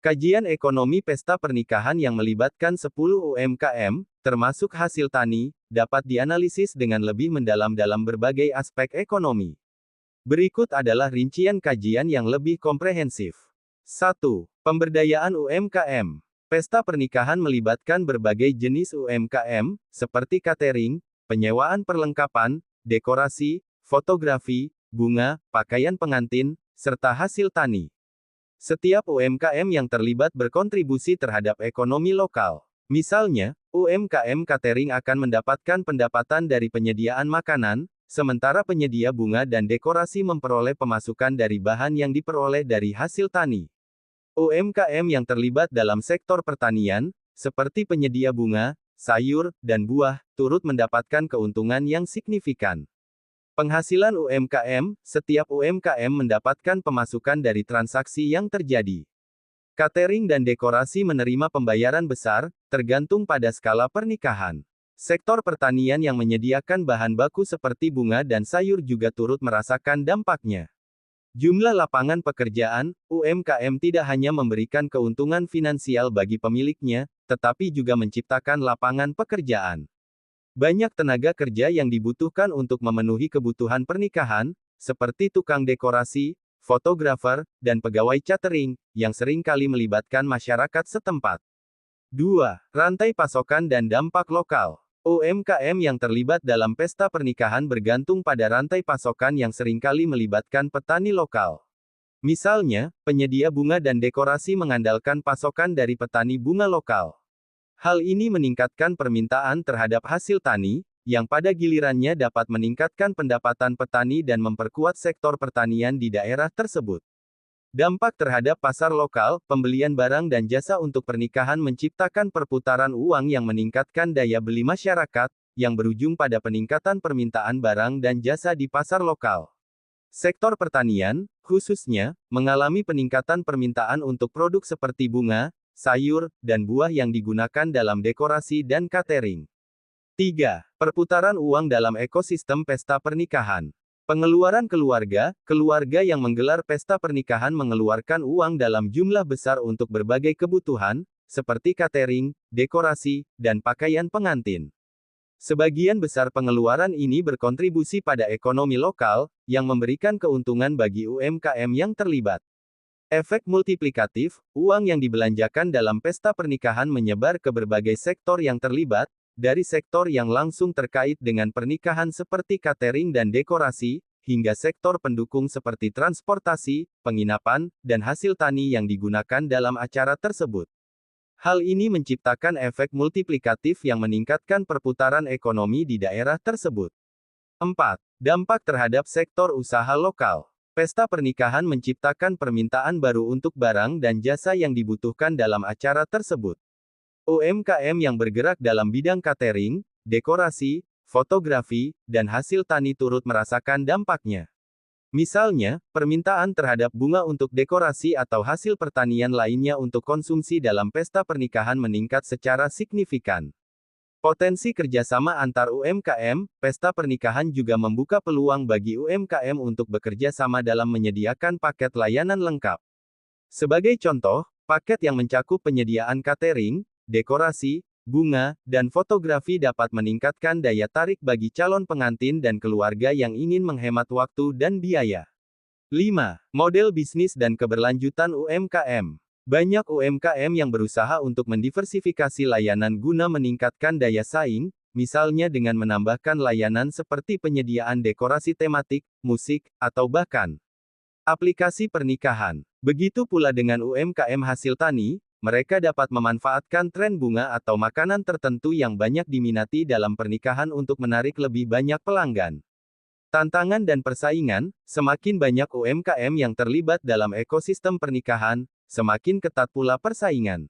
Kajian ekonomi pesta pernikahan yang melibatkan 10 UMKM, termasuk hasil tani, dapat dianalisis dengan lebih mendalam dalam berbagai aspek ekonomi. Berikut adalah rincian kajian yang lebih komprehensif. 1. Pemberdayaan UMKM. Pesta pernikahan melibatkan berbagai jenis UMKM, seperti catering, penyewaan perlengkapan, dekorasi, fotografi, bunga, pakaian pengantin, serta hasil tani. Setiap UMKM yang terlibat berkontribusi terhadap ekonomi lokal. Misalnya, UMKM catering akan mendapatkan pendapatan dari penyediaan makanan, sementara penyedia bunga dan dekorasi memperoleh pemasukan dari bahan yang diperoleh dari hasil tani. UMKM yang terlibat dalam sektor pertanian, seperti penyedia bunga, sayur, dan buah, turut mendapatkan keuntungan yang signifikan. Penghasilan UMKM, setiap UMKM mendapatkan pemasukan dari transaksi yang terjadi. Catering dan dekorasi menerima pembayaran besar, tergantung pada skala pernikahan. Sektor pertanian yang menyediakan bahan baku seperti bunga dan sayur juga turut merasakan dampaknya. Jumlah lapangan pekerjaan, UMKM tidak hanya memberikan keuntungan finansial bagi pemiliknya, tetapi juga menciptakan lapangan pekerjaan. Banyak tenaga kerja yang dibutuhkan untuk memenuhi kebutuhan pernikahan, seperti tukang dekorasi, fotografer, dan pegawai catering, yang sering kali melibatkan masyarakat setempat. 2. Rantai pasokan dan dampak lokal. UMKM yang terlibat dalam pesta pernikahan bergantung pada rantai pasokan yang seringkali melibatkan petani lokal. Misalnya, penyedia bunga dan dekorasi mengandalkan pasokan dari petani bunga lokal. Hal ini meningkatkan permintaan terhadap hasil tani, yang pada gilirannya dapat meningkatkan pendapatan petani dan memperkuat sektor pertanian di daerah tersebut. Dampak terhadap pasar lokal, pembelian barang dan jasa untuk pernikahan menciptakan perputaran uang yang meningkatkan daya beli masyarakat, yang berujung pada peningkatan permintaan barang dan jasa di pasar lokal. Sektor pertanian, khususnya, mengalami peningkatan permintaan untuk produk seperti bunga, sayur, dan buah yang digunakan dalam dekorasi dan catering. 3. Perputaran uang dalam ekosistem pesta pernikahan. Pengeluaran keluarga yang menggelar pesta pernikahan mengeluarkan uang dalam jumlah besar untuk berbagai kebutuhan, seperti catering, dekorasi, dan pakaian pengantin. Sebagian besar pengeluaran ini berkontribusi pada ekonomi lokal, yang memberikan keuntungan bagi UMKM yang terlibat. Efek multiplikatif, uang yang dibelanjakan dalam pesta pernikahan menyebar ke berbagai sektor yang terlibat, dari sektor yang langsung terkait dengan pernikahan seperti catering dan dekorasi, hingga sektor pendukung seperti transportasi, penginapan, dan hasil tani yang digunakan dalam acara tersebut. Hal ini menciptakan efek multiplikatif yang meningkatkan perputaran ekonomi di daerah tersebut. 4. Dampak terhadap sektor usaha lokal. Pesta pernikahan menciptakan permintaan baru untuk barang dan jasa yang dibutuhkan dalam acara tersebut. UMKM yang bergerak dalam bidang catering, dekorasi, fotografi, dan hasil tani turut merasakan dampaknya. Misalnya, permintaan terhadap bunga untuk dekorasi atau hasil pertanian lainnya untuk konsumsi dalam pesta pernikahan meningkat secara signifikan. Potensi kerjasama antar UMKM, pesta pernikahan juga membuka peluang bagi UMKM untuk bekerja sama dalam menyediakan paket layanan lengkap. Sebagai contoh, paket yang mencakup penyediaan catering, dekorasi, bunga, dan fotografi dapat meningkatkan daya tarik bagi calon pengantin dan keluarga yang ingin menghemat waktu dan biaya. 5. Model bisnis dan keberlanjutan UMKM. Banyak UMKM yang berusaha untuk mendiversifikasi layanan guna meningkatkan daya saing, misalnya dengan menambahkan layanan seperti penyediaan dekorasi tematik, musik, atau bahkan aplikasi pernikahan. Begitu pula dengan UMKM hasil tani, mereka dapat memanfaatkan tren bunga atau makanan tertentu yang banyak diminati dalam pernikahan untuk menarik lebih banyak pelanggan. Tantangan dan persaingan, semakin banyak UMKM yang terlibat dalam ekosistem pernikahan, semakin ketat pula persaingan.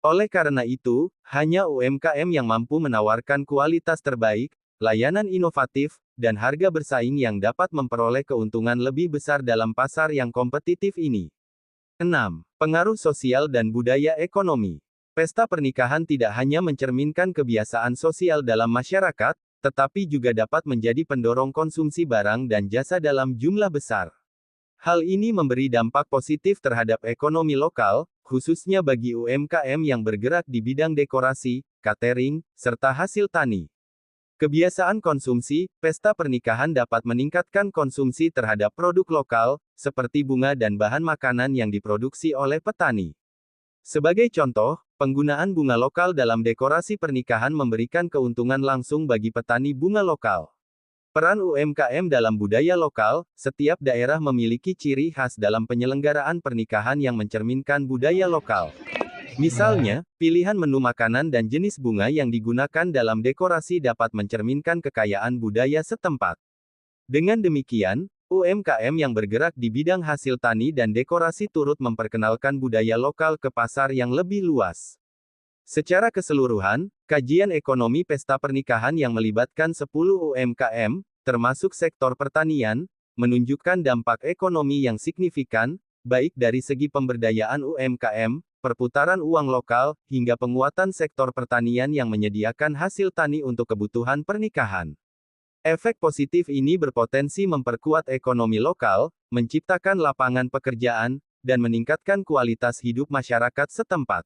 Oleh karena itu, hanya UMKM yang mampu menawarkan kualitas terbaik, layanan inovatif, dan harga bersaing yang dapat memperoleh keuntungan lebih besar dalam pasar yang kompetitif ini. 6. Pengaruh sosial dan budaya ekonomi. Pesta pernikahan tidak hanya mencerminkan kebiasaan sosial dalam masyarakat, tetapi juga dapat menjadi pendorong konsumsi barang dan jasa dalam jumlah besar. Hal ini memberi dampak positif terhadap ekonomi lokal, khususnya bagi UMKM yang bergerak di bidang dekorasi, catering, serta hasil tani. Kebiasaan konsumsi, pesta pernikahan dapat meningkatkan konsumsi terhadap produk lokal, seperti bunga dan bahan makanan yang diproduksi oleh petani. Sebagai contoh, penggunaan bunga lokal dalam dekorasi pernikahan memberikan keuntungan langsung bagi petani bunga lokal. Peran UMKM dalam budaya lokal, setiap daerah memiliki ciri khas dalam penyelenggaraan pernikahan yang mencerminkan budaya lokal. Misalnya, pilihan menu makanan dan jenis bunga yang digunakan dalam dekorasi dapat mencerminkan kekayaan budaya setempat. Dengan demikian, UMKM yang bergerak di bidang hasil tani dan dekorasi turut memperkenalkan budaya lokal ke pasar yang lebih luas. Secara keseluruhan, kajian ekonomi pesta pernikahan yang melibatkan 10 UMKM, termasuk sektor pertanian, menunjukkan dampak ekonomi yang signifikan, baik dari segi pemberdayaan UMKM, perputaran uang lokal, hingga penguatan sektor pertanian yang menyediakan hasil tani untuk kebutuhan pernikahan. Efek positif ini berpotensi memperkuat ekonomi lokal, menciptakan lapangan pekerjaan, dan meningkatkan kualitas hidup masyarakat setempat.